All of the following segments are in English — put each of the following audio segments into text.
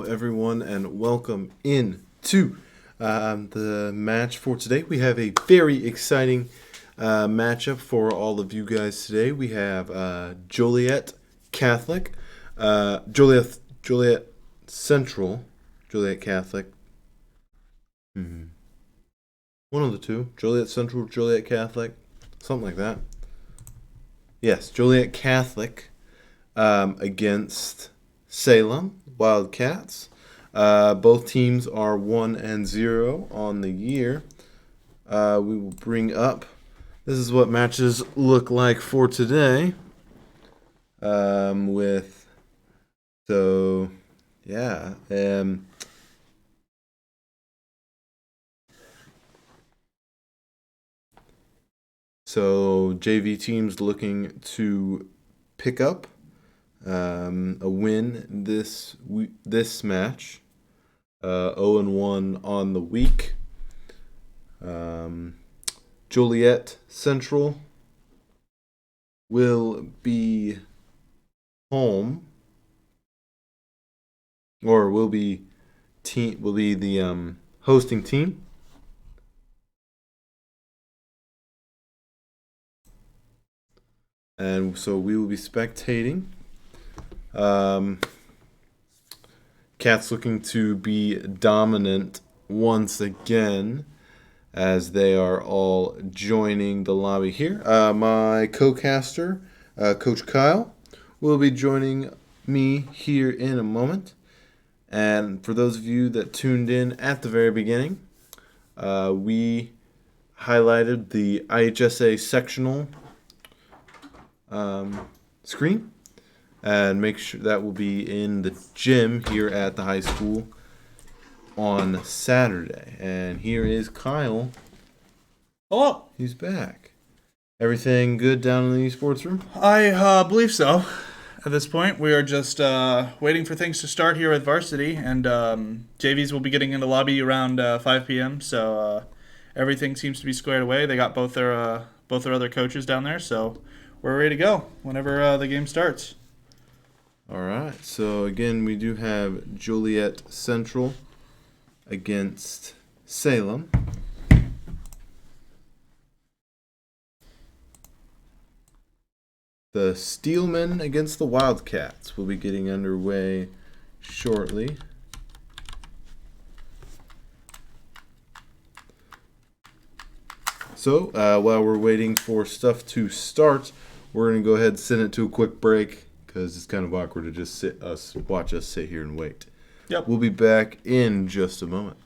everyone, and welcome in to the match for today. We have a very exciting matchup for all of you guys today. We have Joliet Catholic, Joliet Central, Joliet Catholic. One of the two. Joliet Central, Joliet Catholic, something like that. Yes, Joliet Catholic against Salem Wildcats. Both teams are 1-0 on the year. We will bring up. This is what matches look like for today. So JV teams looking to pick up a win this match. 0-1 on the week. Joliet Central will be home, or will be the hosting team. And so we will be spectating. Cats looking to be dominant once again as they are all joining the lobby here. My co-caster, Coach Kyle, will be joining me here in a moment. And for those of you that tuned in at the very beginning, we highlighted the IHSEA sectional screen, and make sure that will be in the gym here at the high school on Saturday. And here is Kyle. Hello. He's back. Everything good down in the esports room? I believe so. At this point, we are just waiting for things to start here at varsity, and JVs will be getting in the lobby around 5 p.m. So everything seems to be squared away. They got both their other coaches down there, so we're ready to go whenever the game starts. All right. So again, we do have Joliet Central against Salem. The Steelmen against the Wildcats will be getting underway shortly. So while we're waiting for stuff to start, we're going to go ahead and send it to a quick break because it's kind of awkward to just watch us sit here and wait. Yep. We'll be back in just a moment.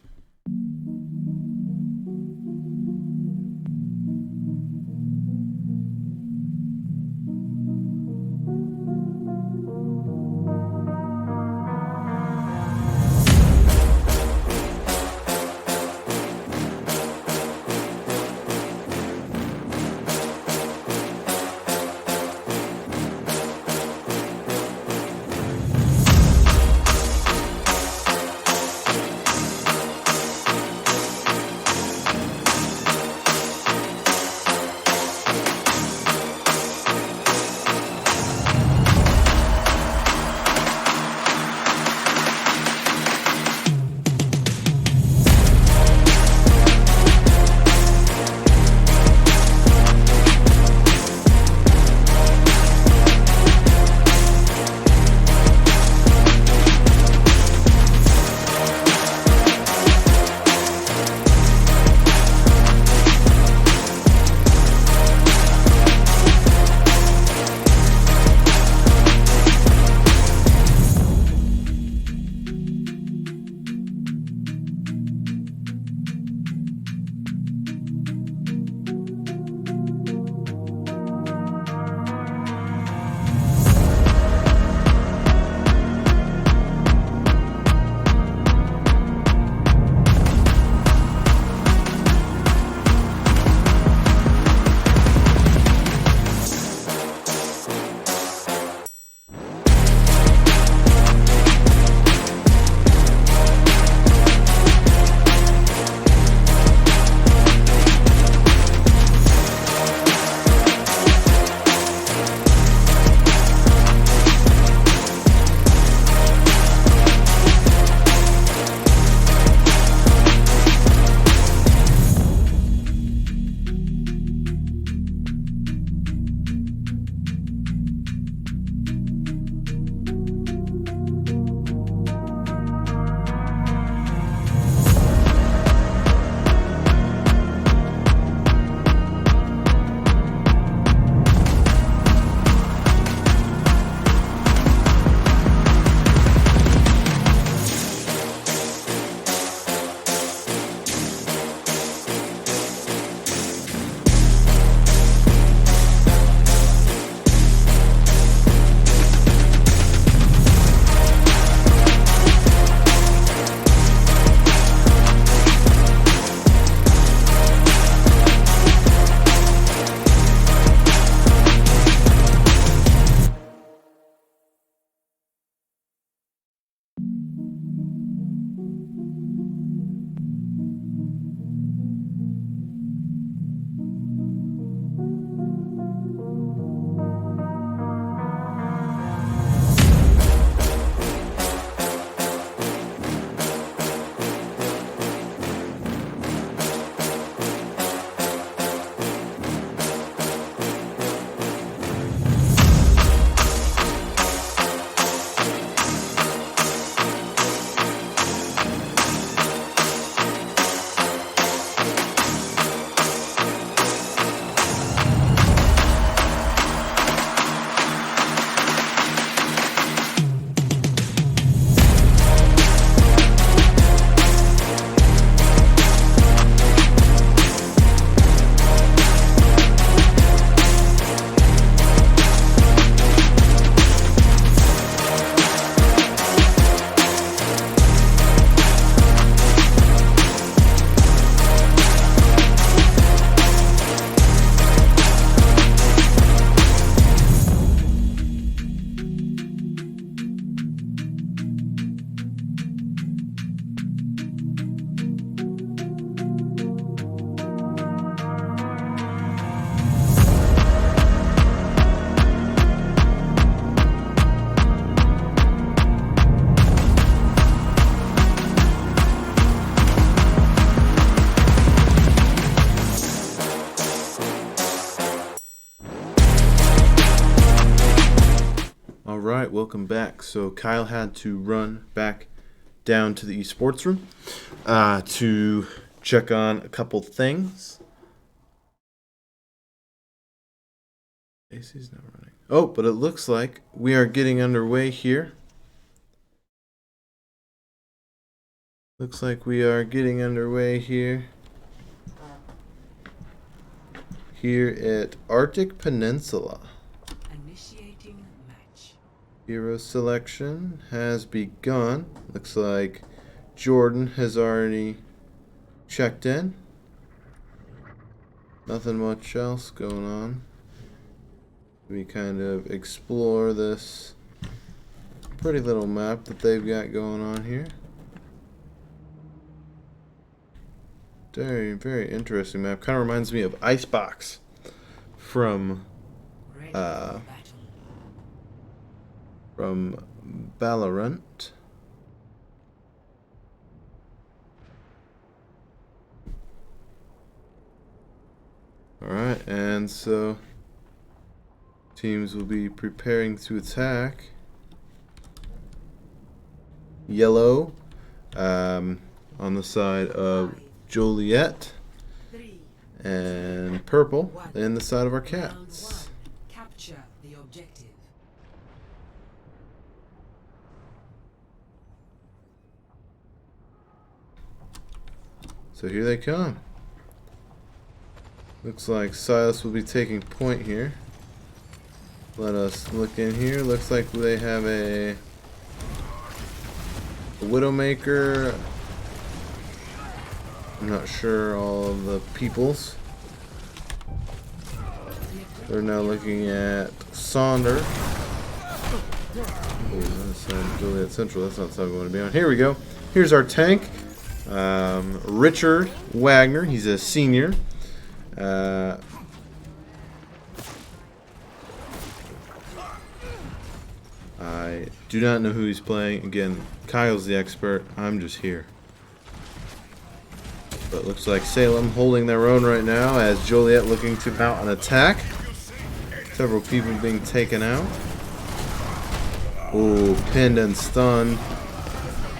welcome back. So Kyle had to run back down to the esports room to check on a couple things. AC's not running. Oh, but it looks like we are getting underway here. Looks like we are getting underway here. Here at Arctic Peninsula. Initiating match. Hero selection has begun. Looks like Jordan has already checked in. Nothing much else going on. We kind of explore this pretty little map that they've got going on here. Very, very interesting map. Kind of reminds me of Icebox from Valorant. Alright, and so teams will be preparing to attack. Yellow on the side of Joliet, and purple in the side of our cats. Capture the objective. So here they come. Looks like Silas will be taking point here. Let us look in here. Looks like they have a Widowmaker. I'm not sure all of the peoples. They're now looking at Sonder. Oh, that's not Joliet Central. That's not the side we want to be on. Here we go. Here's our tank. Richard Wagner. He's a senior. I do not know who he's playing. Again, Kyle's the expert. I'm just here. But it looks like Salem holding their own right now as Joliet looking to mount an attack. Several people being taken out. Oh, pinned and stunned.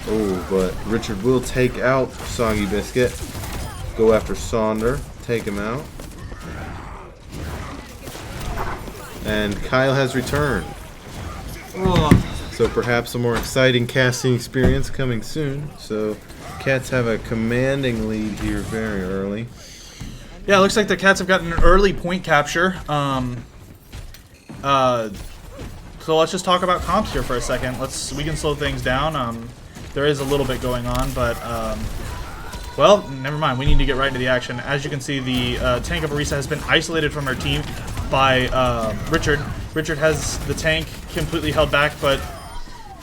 Oh, but Richard will take out Soggy Biscuit. Go after Sonder. Take him out. And Kyle has returned. So perhaps a more exciting casting experience coming soon. So Cats have a commanding lead here very early. Yeah, it looks like the Cats have gotten an early point capture. So let's just talk about comps here for a second. We can slow things down. There is a little bit going on, but well, never mind. We need to get right into the action. As you can see, the tank of Arisa has been isolated from her team by Richard. Richard has the tank completely held back, but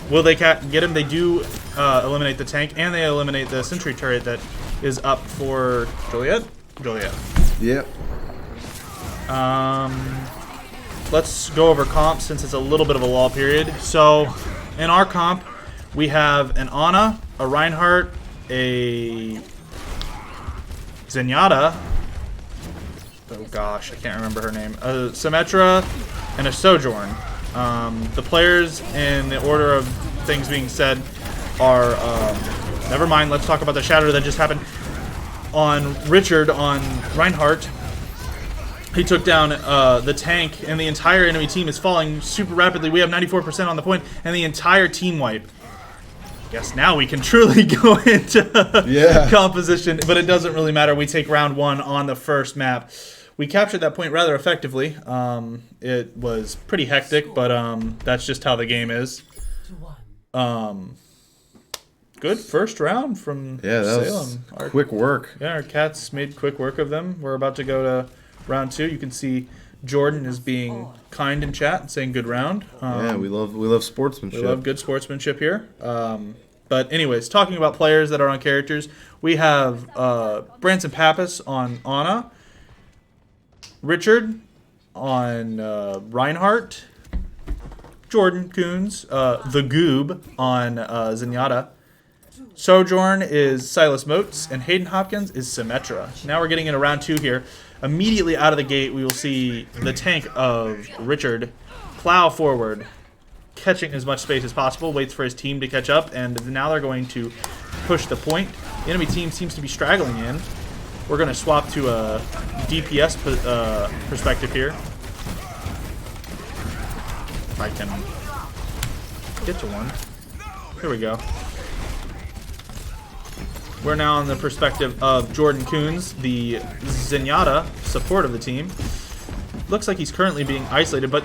will they get him? They do eliminate the tank, and they eliminate the sentry turret that is up for Joliet. Yep. Let's go over comp since it's a little bit of a lull period. So, in our comp, we have an Ana, a Reinhardt, a Zenyatta. Oh gosh, I can't remember her name. A Symmetra and a Sojourn. The players in the order of things being said are, never mind, let's talk about the shatter that just happened. On Richard, on Reinhardt, he took down the tank, and the entire enemy team is falling super rapidly. We have 94% on the point, and the entire team wipe. Yes, now we can truly go into composition, but it doesn't really matter. We take round one on the first map. We captured that point rather effectively. It was pretty hectic, but that's just how the game is. Good first round from Salem. Quick work. Yeah, our Cats made quick work of them. We're about to go to round two. You can see Jordan is being kind in chat and saying good round. Yeah, we love sportsmanship. We love good sportsmanship here. But anyways, talking about players that are on characters, we have Branson Pappas on Ana, Richard on Reinhardt, Jordan Coons, the Goob on Zenyatta. Sojourn is Silas Motes, and Hayden Hopkins is Symmetra. Now we're getting into round two here. Immediately out of the gate, we will see the tank of Richard plow forward, catching as much space as possible, waits for his team to catch up, and now they're going to push the point. The enemy team seems to be straggling in. We're going to swap to a DPS perspective here. If I can get to one. Here we go. We're now on the perspective of Jordan Coons, the Zenyatta support of the team. Looks like he's currently being isolated, but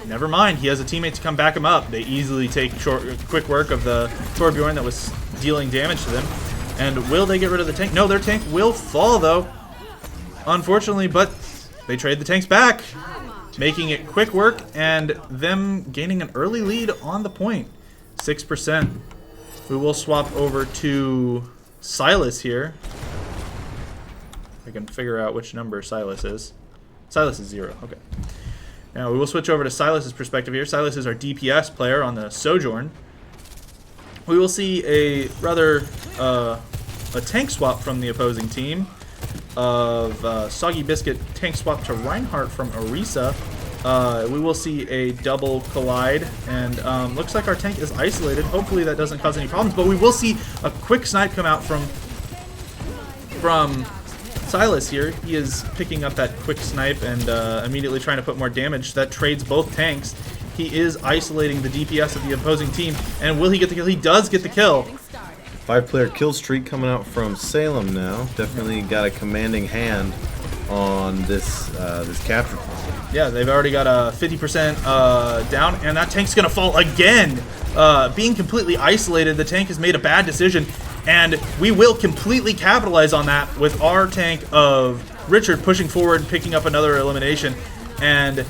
never mind. He has a teammate to come back him up. They easily take quick work of the Torbjorn that was dealing damage to them. And will they get rid of the tank? No, their tank will fall, though. Unfortunately, but they trade the tanks back, making it quick work and them gaining an early lead on the point. 6%. We will swap over to Silas here. I can figure out which number Silas is. Silas is 0. Okay. Now we will switch over to Silas's perspective here. Silas is our DPS player on the Sojourn. We will see a rather a tank swap from the opposing team of Soggy Biscuit tank swap to Reinhardt from Orisa. We will see a double collide, and looks like our tank is isolated. Hopefully that doesn't cause any problems, but we will see a quick snipe come out from Silas here. He is picking up that quick snipe and immediately trying to put more damage. That trades both tanks. He is isolating the DPS of the opposing team, and will he get the kill? He does get the kill. 5-player kill streak coming out from Salem now. Definitely got a commanding hand on this this capture point. Yeah, they've already got a 50% down, and that tank's going to fall again. Being completely isolated, the tank has made a bad decision, and we will completely capitalize on that with our tank of Richard pushing forward, picking up another elimination, and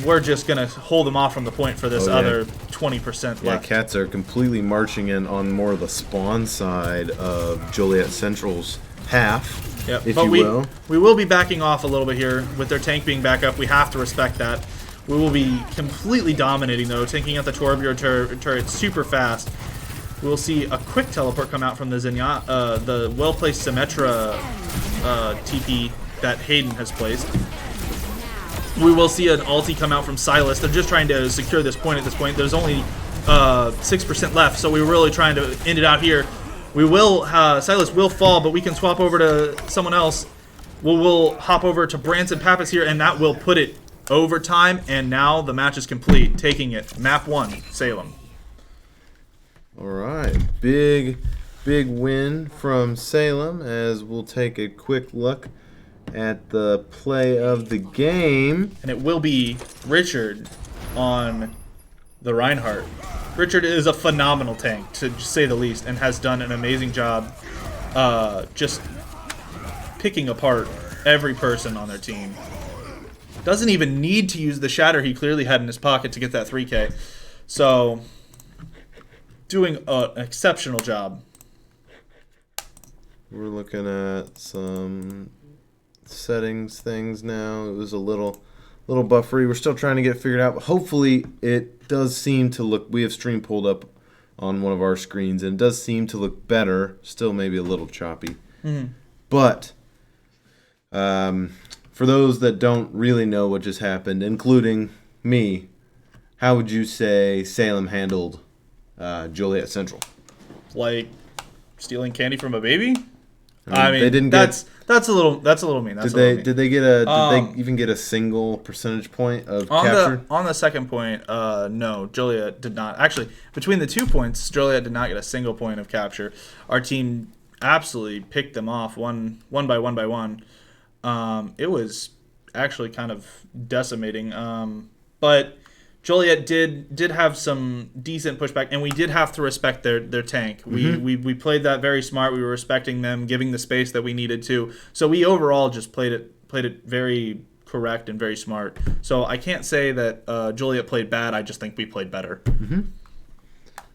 we're just going to hold them off from the point for this other 20% left. Yeah, Cats are completely marching in on more of the spawn side of Joliet Central's half. Yep. If but you will. We will be backing off a little bit here with their tank being back up. We have to respect that. We will be completely dominating, though, taking out the Torbjorn turret super fast. We will see a quick teleport come out from the Zenyatta, the well-placed Symmetra TP that Hayden has placed. We will see an ulti come out from Silas. They're just trying to secure this point at this point. There's only 6% left, so we're really trying to end it out here. We will, Silas will fall, but we can swap over to someone else. We'll hop over to Branson Pappas here, and that will put it overtime, and now the match is complete, taking it. Map 1, Salem. All right, big win from Salem, as we'll take a quick look at the play of the game. And it will be Richard on the Reinhardt. Richard is a phenomenal tank, to say the least, and has done an amazing job just picking apart every person on their team. Doesn't even need to use the shatter he clearly had in his pocket to get that 3K. So, doing an exceptional job. We're looking at some settings things now. It was a little buffery. We're still trying to get it figured out, but hopefully it does seem to look, we have stream pulled up on one of our screens, and it does seem to look better. Still maybe a little choppy. But for those that don't really know what just happened, including me, how would you say Salem handled Joliet Central? Like stealing candy from a baby? I mean, they didn't that's a little mean. Did they even get a single percentage point of capture? On the second point, no, Joliet did not. Actually, between the 2 points, Joliet did not get a single point of capture. Our team absolutely picked them off one by one. It was actually kind of decimating. But Joliet did have some decent pushback, and we did have to respect their tank. We played that very smart. We were respecting them, giving the space that we needed to. So we overall just played it very correct and very smart. So I can't say that Joliet played bad. I just think we played better.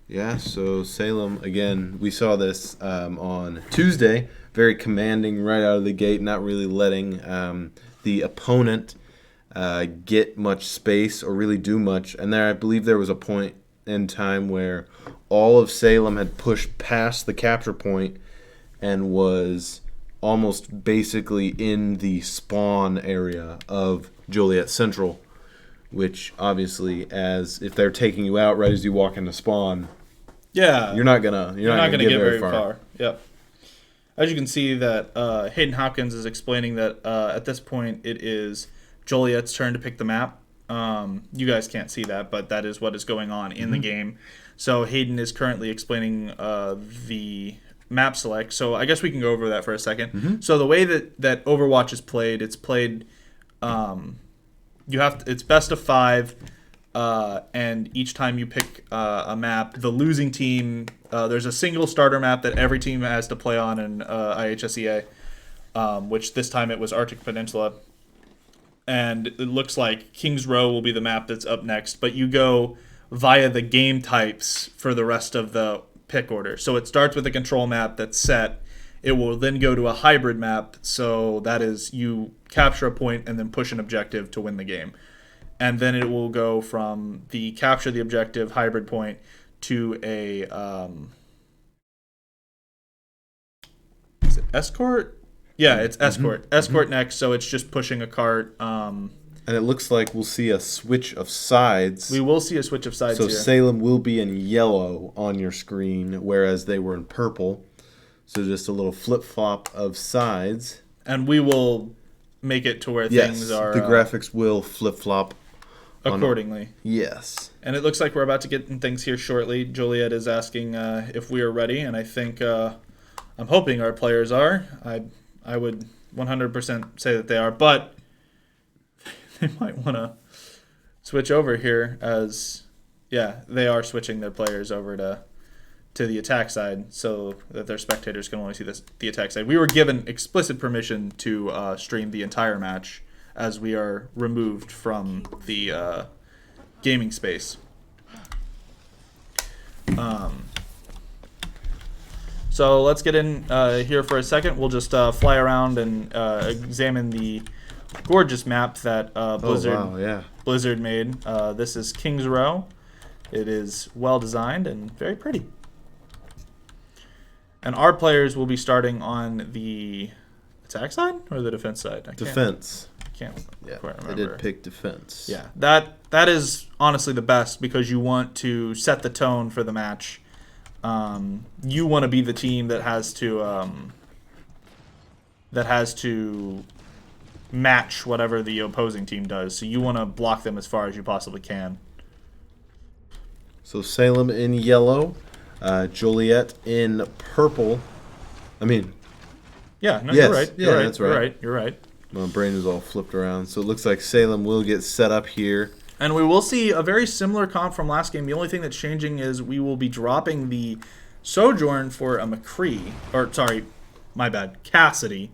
Yeah, so Salem, again, we saw this on Tuesday. Very commanding right out of the gate, not really letting the opponent get much space or really do much. And there, I believe there was a point in time where all of Salem had pushed past the capture point and was almost basically in the spawn area of Joliet Central, which obviously, as if they're taking you out right as you walk into spawn, Yeah. you're not gonna get very far. Yep. As you can see that Hayden Hopkins is explaining that at this point it is Joliet's turn to pick the map. You guys can't see that, but that is what is going on in the game. So Hayden is currently explaining the map select. So I guess we can go over that for a second. So the way that Overwatch is played, it's played. It's best of 5, and each time you pick a map, the losing team. There's a single starter map that every team has to play on in IHSEA, which this time it was Arctic Peninsula. And it looks like King's Row will be the map that's up next, but you go via the game types for the rest of the pick order. So it starts with a control map that's set. It will then go to a hybrid map, so that is you capture a point and then push an objective to win the game. And then it will go from the capture the objective hybrid point to a is it escort? Yeah, it's escort. Escort next, so it's just pushing a cart. And it looks like we'll see a switch of sides. We will see a switch of sides so here. Salem will be in yellow on your screen, whereas they were in purple. So just a little flip-flop of sides. And we will make it to where things are... the graphics will flip-flop accordingly. Yes. And it looks like we're about to get in things here shortly. Joliet is asking if we are ready, and I think... I'm hoping our players are. I would 100% say that they are, but they might want to switch over here as, yeah, they are switching their players over to the attack side so that their spectators can only see the attack side. We were given explicit permission to stream the entire match as we are removed from the gaming space. So let's get in here for a second. We'll just fly around and examine the gorgeous map that Blizzard made. This is King's Row. It is well designed and very pretty. And our players will be starting on the attack side or the defense side? Defense. Can't quite remember. I did pick defense. Yeah, that is honestly the best because you want to set the tone for the match. You want to be the team that has to match whatever the opposing team does. So you want to block them as far as you possibly can. So Salem in yellow, Joliet in purple. Yeah, no, yes. You're right. Yeah, that's right. You're right. My brain is all flipped around. So it looks like Salem will get set up here. And we will see a very similar comp from last game. The only thing that's changing is we will be dropping the Sojourn for a McCree. Or, sorry, my bad, Cassidy.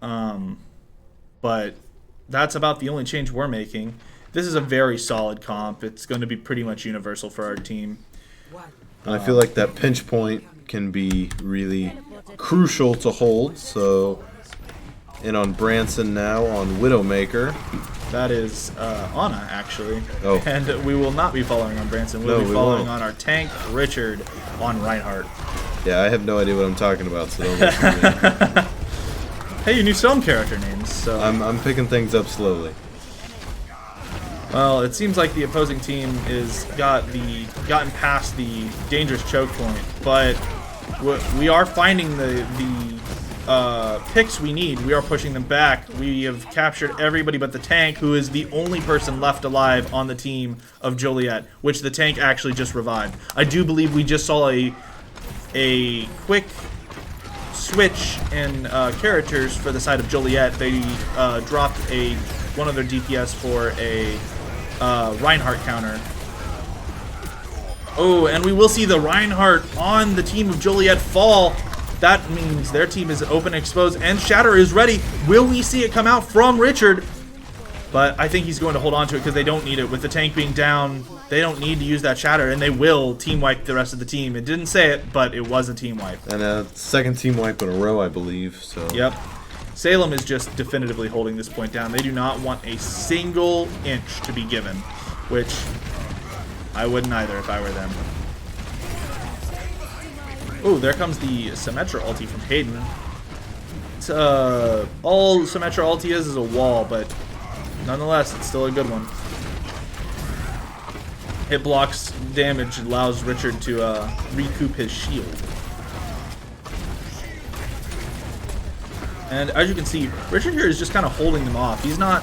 But that's about the only change we're making. This is a very solid comp. It's going to be pretty much universal for our team. And I feel like that pinch point can be really crucial to hold. So, in on Branson now on Widowmaker. That is Anna, actually. Oh. And we will not be following on Branson. We'll be following won't. on our tank, Richard, on Reinhardt. Yeah, I have no idea what I'm talking about, so don't listen to me. Hey, you knew some character names, so... I'm picking things up slowly. Well, it seems like the opposing team is gotten past the dangerous choke point, but we are finding the picks we need. We are pushing them back. We have captured everybody but the tank, who is the only person left alive on the team of Joliet, which the tank actually just revived. I do believe we just saw a quick switch in characters for the side of Joliet. They dropped one of their DPS for a Reinhardt counter. Oh, and we will see the Reinhardt on the team of Joliet fall. That means their team is open, exposed, and Shatter is ready. Will we see it come out from Richard? But I think he's going to hold on to it because they don't need it. With the tank being down, they don't need to use that Shatter, and they will team wipe the rest of the team. It didn't say it, but it was a team wipe. And a second team wipe in a row, I believe. So. Yep. Salem is just definitively holding this point down. They do not want a single inch to be given, which I wouldn't either if I were them. Oh, there comes the Symmetra ulti from Hayden. All Symmetra ulti is a wall, but nonetheless, it's still a good one. It blocks damage, allows Richard to recoup his shield. And as you can see, Richard here is just kind of holding them off. He's not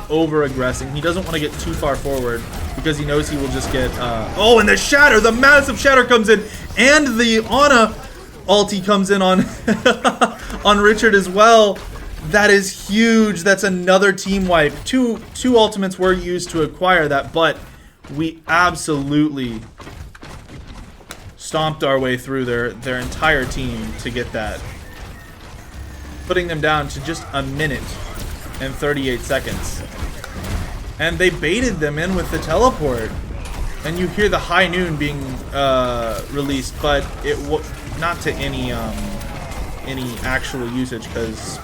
over aggressing. He doesn't want to get too far forward because he knows he will just get oh, and the shatter, the massive shatter comes in, and the Ana ulti comes in on on Richard as well. That is huge. That's another team wipe. Two ultimates were used to acquire that, but we absolutely stomped our way through their entire team to get that, putting them down to just a minute and 38 seconds. And they baited them in with the teleport. And you hear the high noon being released, but it not to any actual usage because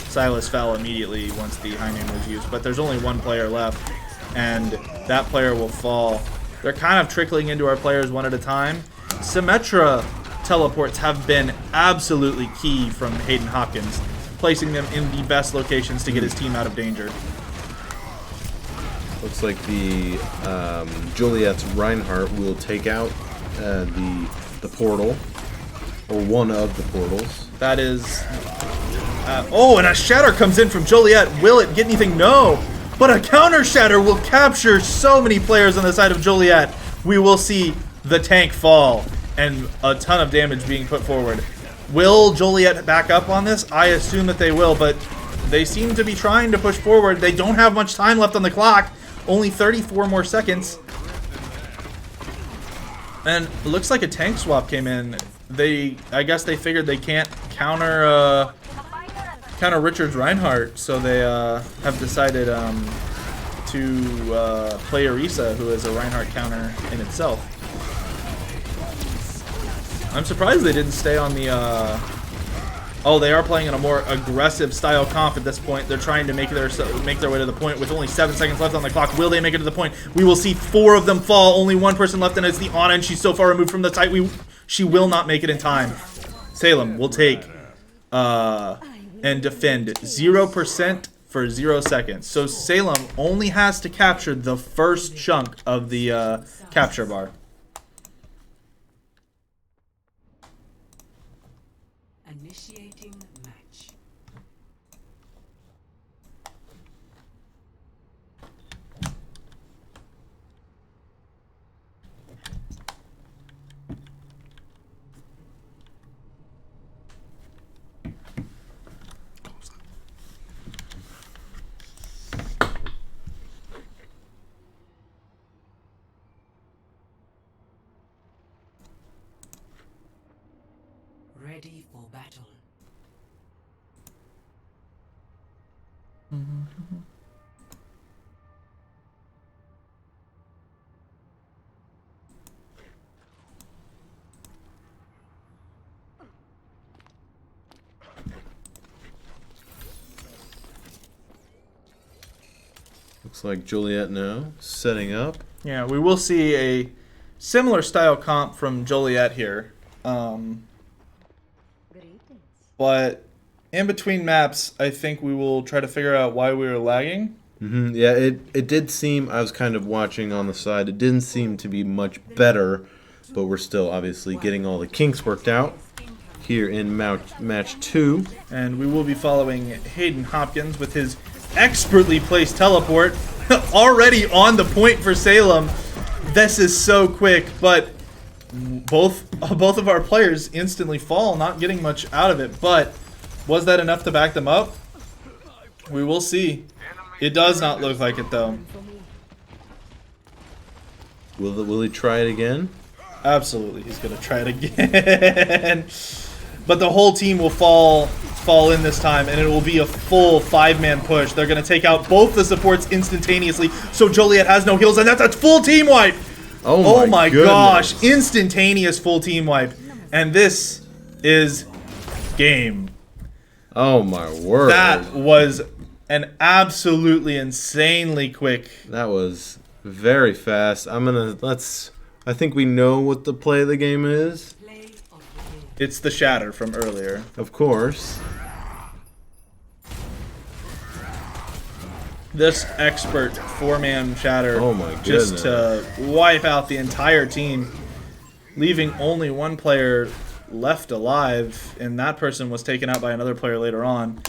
Silas fell immediately once the high noon was used. But there's only one player left, and that player will fall. They're kind of trickling into our players one at a time. Symmetra teleports have been absolutely key from Hayden Hopkins, placing them in the best locations to get his team out of danger. Looks like the Joliet's Reinhardt will take out the portal, or one of the portals. That is... oh, and a shatter comes in from Joliet. Will it get anything? No. But a counter shatter will capture so many players on the side of Joliet. We will see the tank fall and a ton of damage being put forward. Will Joliet back up on this? I assume that they will, but they seem to be trying to push forward. They don't have much time left on the clock. Only 34 more seconds. And it looks like a tank swap came in. I guess they figured they can't counter Richard's Reinhardt, so they have decided to play Orisa, who is a Reinhardt counter in itself. I'm surprised they didn't stay on the... oh, they are playing in a more aggressive style comp at this point. They're trying to make their way to the point with only 7 seconds left on the clock. Will they make it to the point? We will see 4 of them fall. Only one person left, and it's the Ana, and she's so far removed from the site. She will not make it in time. Salem will take and defend 0% for 0 seconds. So Salem only has to capture the first chunk of the capture bar. Initiating match. Ready for battle. Looks like Joliet now setting up. Yeah, we will see a similar style comp from Joliet here. But in between maps, I think we will try to figure out why we were lagging. Yeah, it did seem, I was kind of watching on the side, it didn't seem to be much better, but we're still obviously getting all the kinks worked out here in match 2. And we will be following Hayden Hopkins with his expertly placed teleport already on the point for Salem. This is so quick, but both of our players instantly fall, not getting much out of it. But was that enough to back them up? We will see. It does not look like it, though. Will he try it again? Absolutely, he's gonna try it again. But the whole team will fall in this time, and it will be a full 5-man push. They're gonna take out both the supports instantaneously, so Joliet has no heals, and that's a full team wipe. Oh my gosh, instantaneous full team wipe. And this is game. Oh my word. That was an absolutely insanely quick. That was very fast. I think we know what the play of the game is. It's the shatter from earlier. Of course. this expert four-man shatter Oh my just to wipe out the entire team, leaving only one player left alive, and that person was taken out by another player later on.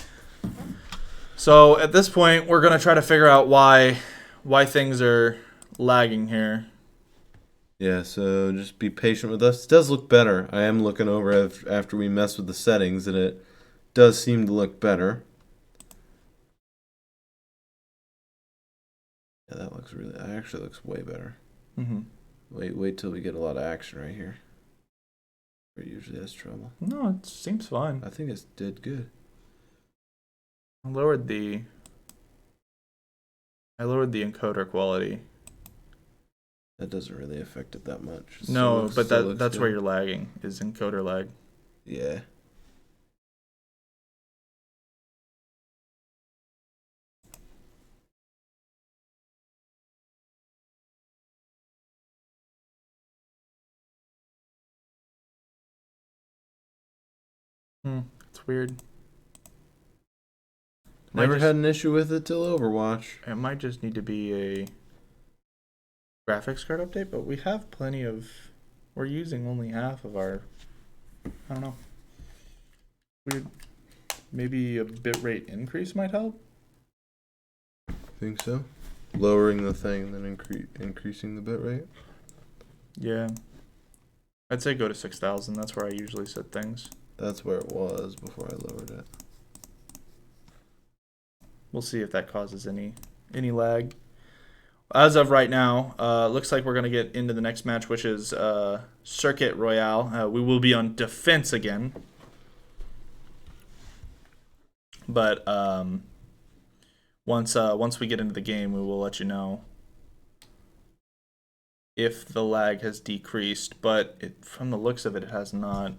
So at this point, we're going to try to figure out why things are lagging here. Yeah, so just be patient with us. It does look better. I am looking over after we mess with the settings, and it does seem to look better. Yeah, that actually looks way better. Mm-hmm. Wait till we get a lot of action right here. It usually has trouble. No, it seems fine. I think it did good. I lowered the encoder quality. That doesn't really affect it that much. No, but that's good. where you're lagging, is encoder lag. Yeah. It's weird. Never had an issue with it till Overwatch. It might just need to be a graphics card update, but we have plenty of... We're using only half of our... I don't know. Weird. Maybe a bitrate increase might help? Think so? Lowering the thing and then increasing the bitrate? Yeah. I'd say go to 6,000. That's where I usually set things. That's where it was before I lowered it. We'll see if that causes any lag. As of right now, looks like we're going to get into the next match, which is Circuit Royale. We will be on defense again. But once we get into the game, we will let you know if the lag has decreased. But from the looks of it, it has not.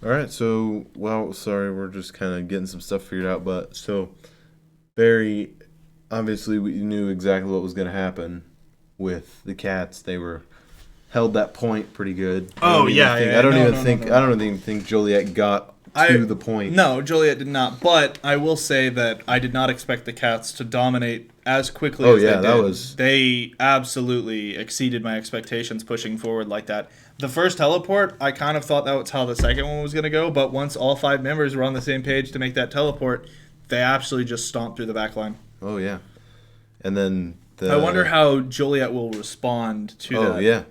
Alright, so, well, sorry, we're just kind of getting some stuff figured out, but, so, very, obviously we knew exactly what was going to happen with the Cats. They held that point pretty good. I don't even think Joliet got to the point. No, Joliet did not, but I will say that I did not expect the Cats to dominate as quickly as they did. They absolutely exceeded my expectations pushing forward like that. The first teleport, I kind of thought that was how the second one was going to go, but once all 5 members were on the same page to make that teleport, they absolutely just stomped through the back line. Oh, yeah. And then I wonder how Joliet will respond to that. Oh, yeah.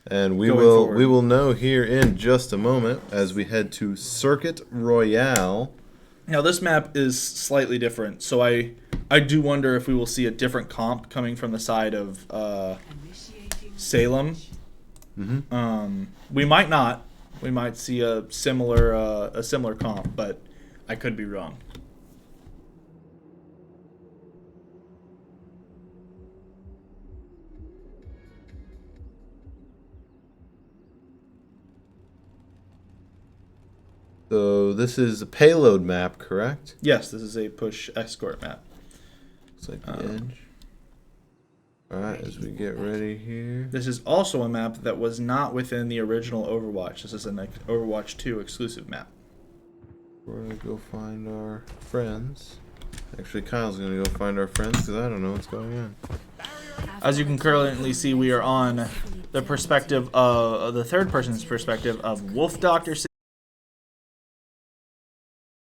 And we will know here in just a moment as we head to Circuit Royale. Now, this map is slightly different, so I do wonder if we will see a different comp coming from the side of Salem. Mm-hmm. We might not. We might see a similar comp, but I could be wrong. So this is a payload map, correct? Yes, this is a push escort map. Looks like the edge. Alright, as we get ready here. This is also a map that was not within the original Overwatch. This is an Overwatch 2 exclusive map. We're going to go find our friends. Actually, Kyle's going to go find our friends because I don't know what's going on. As you can currently see, we are on the perspective of the third person's perspective of Wolf Doctor